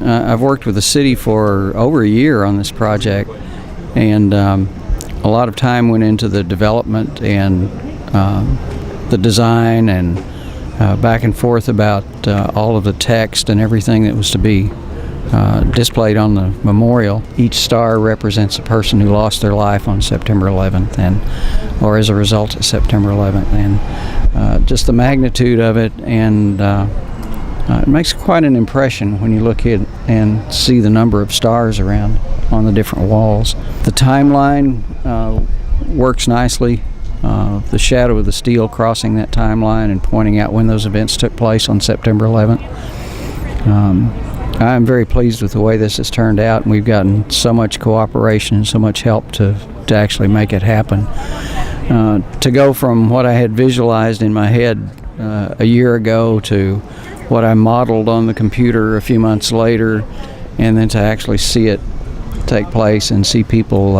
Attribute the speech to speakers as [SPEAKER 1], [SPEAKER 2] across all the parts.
[SPEAKER 1] I've worked with the city for over a year on this project, and a lot of time went into the development and the design and back and forth about all of the text and everything that was to be displayed on the memorial. Each star represents a person who lost their life on September 11th or as a result of September 11th, and just the magnitude of it, and it makes quite an impression when you look at and see the number of stars around on the different walls. The timeline works nicely. The shadow of the steel crossing that timeline and pointing out when those events took place on September 11th. I'm very pleased with the way this has turned out, and we've gotten so much cooperation and so much help to actually make it happen. To go from what I had visualized in my head a year ago to what I modeled on the computer a few months later, and then to actually see it take place and see people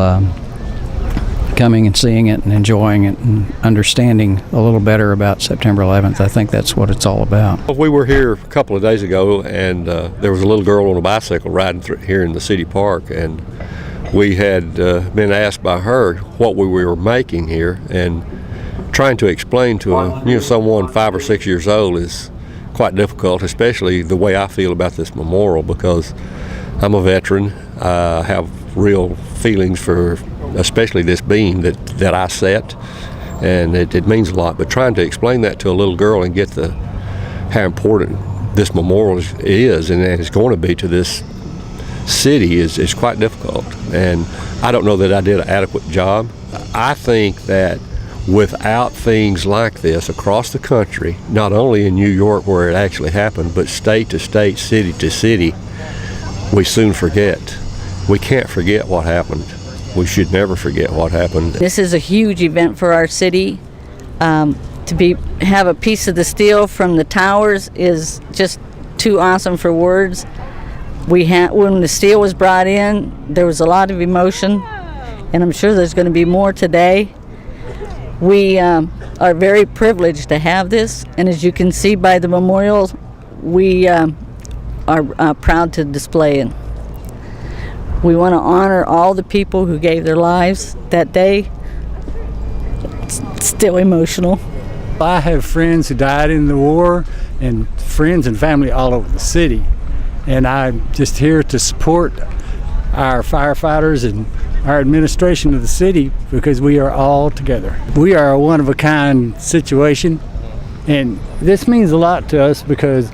[SPEAKER 1] coming and seeing it and enjoying it and understanding a little better about September 11th. I think that's what it's all about.
[SPEAKER 2] We were here a couple of days ago, and there was a little girl on a bicycle riding through here in the city park, and we had been asked by her what we were making here, and trying to explain to someone 5 or 6 years old is quite difficult, especially the way I feel about this memorial, because I'm a veteran. I have real feelings for especially this beam that I set, and it means a lot. But trying to explain that to a little girl and get how important this memorial is and it's going to be to this city is quite difficult. And I don't know that I did an adequate job. I think that without things like this across the country, not only in New York where it actually happened, but state to state, city to city, we soon forget. We can't forget what happened. We should never forget what happened.
[SPEAKER 3] This is a huge event for our city. To have a piece of the steel from the towers is just too awesome for words. When the steel was brought in, there was a lot of emotion, and I'm sure there's going to be more today. We are very privileged to have this, and as you can see by the memorial, we are proud to display it. We want to honor all the people who gave their lives that day. It's still emotional.
[SPEAKER 4] I have friends who died in the war and friends and family all over the city. And I'm just here to support our firefighters and our administration of the city because we are all together. We are a one-of-a-kind situation, and this means a lot to us because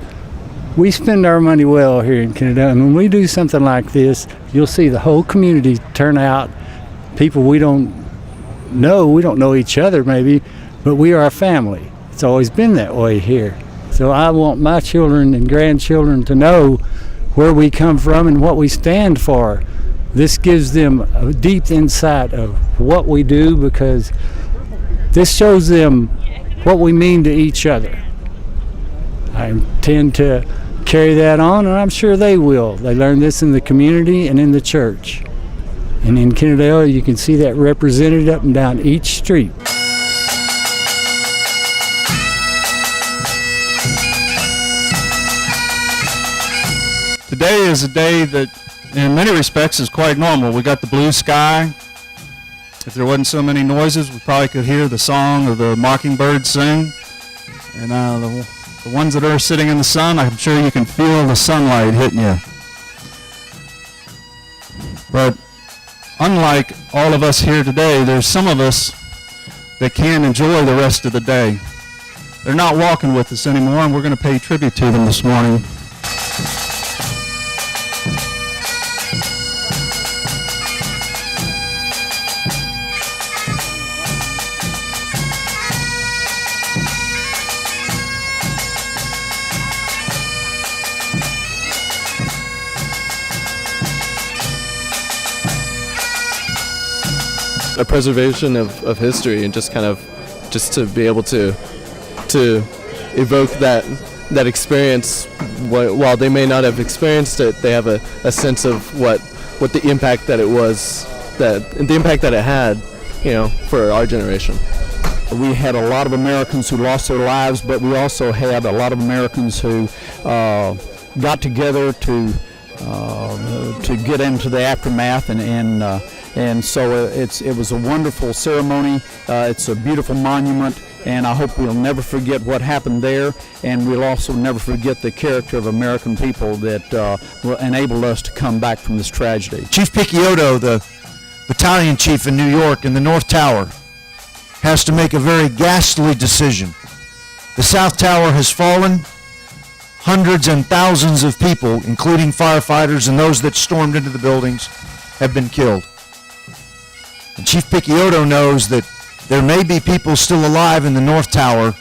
[SPEAKER 4] we spend our money well here in Kennedale, and when we do something like this, you'll see the whole community turn out. People we don't know each other maybe, but we are a family. It's always been that way here. So I want my children and grandchildren to know where we come from and what we stand for. This gives them a deep insight of what we do because this shows them what we mean to each other. I intend to carry that on, and I'm sure they will. They learn this in the community and in the church. And in Kennedale, you can see that represented up and down each street.
[SPEAKER 5] Today is a day that, in many respects, is quite normal. We got the blue sky. If there wasn't so many noises, we probably could hear the song of the mockingbird sing. And the ones that are sitting in the sun, I'm sure you can feel the sunlight hitting you. But unlike all of us here today, there's some of us that can enjoy the rest of the day. They're not walking with us anymore, and we're going to pay tribute to them this morning.
[SPEAKER 6] A preservation of history, and just to be able to evoke that experience. While they may not have experienced it, they have a sense of what the impact that it was, the impact that it had, for our generation.
[SPEAKER 7] We had a lot of Americans who lost their lives, but we also had a lot of Americans who got together to to get into the aftermath, and so it was a wonderful ceremony. It's a beautiful monument, and I hope we'll never forget what happened there, and we'll also never forget the character of American people that enabled us to come back from this tragedy.
[SPEAKER 8] Chief Picciotto, the battalion chief in New York in the North Tower, has to make a very ghastly decision. The South Tower has fallen. Hundreds and thousands of people, including firefighters and those that stormed into the buildings, have been killed. And Chief Picciotto knows that there may be people still alive in the North Tower,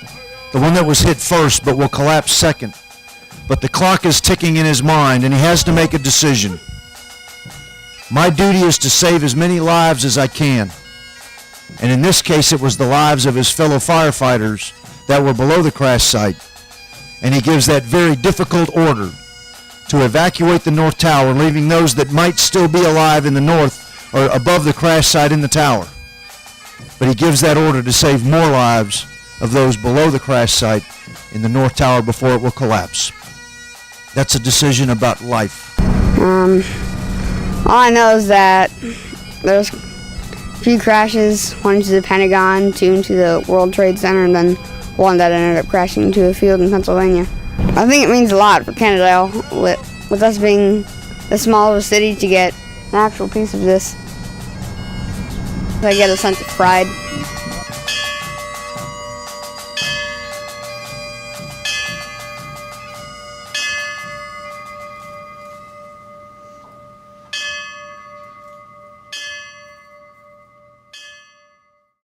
[SPEAKER 8] the one that was hit first but will collapse second. But the clock is ticking in his mind, and he has to make a decision. My duty is to save as many lives as I can. And in this case, it was the lives of his fellow firefighters that were below the crash site. And he gives that very difficult order to evacuate the North Tower, leaving those that might still be alive in the north or above the crash site in the tower. But he gives that order to save more lives of those below the crash site in the North Tower before it will collapse. That's a decision about life.
[SPEAKER 9] All I know is that there's a few crashes, one into the Pentagon, two into the World Trade Center, and then one that ended up crashing into a field in Pennsylvania. I think it means a lot for Kennedale, with us being this small of a city, to get an actual piece of this. I get a sense of pride.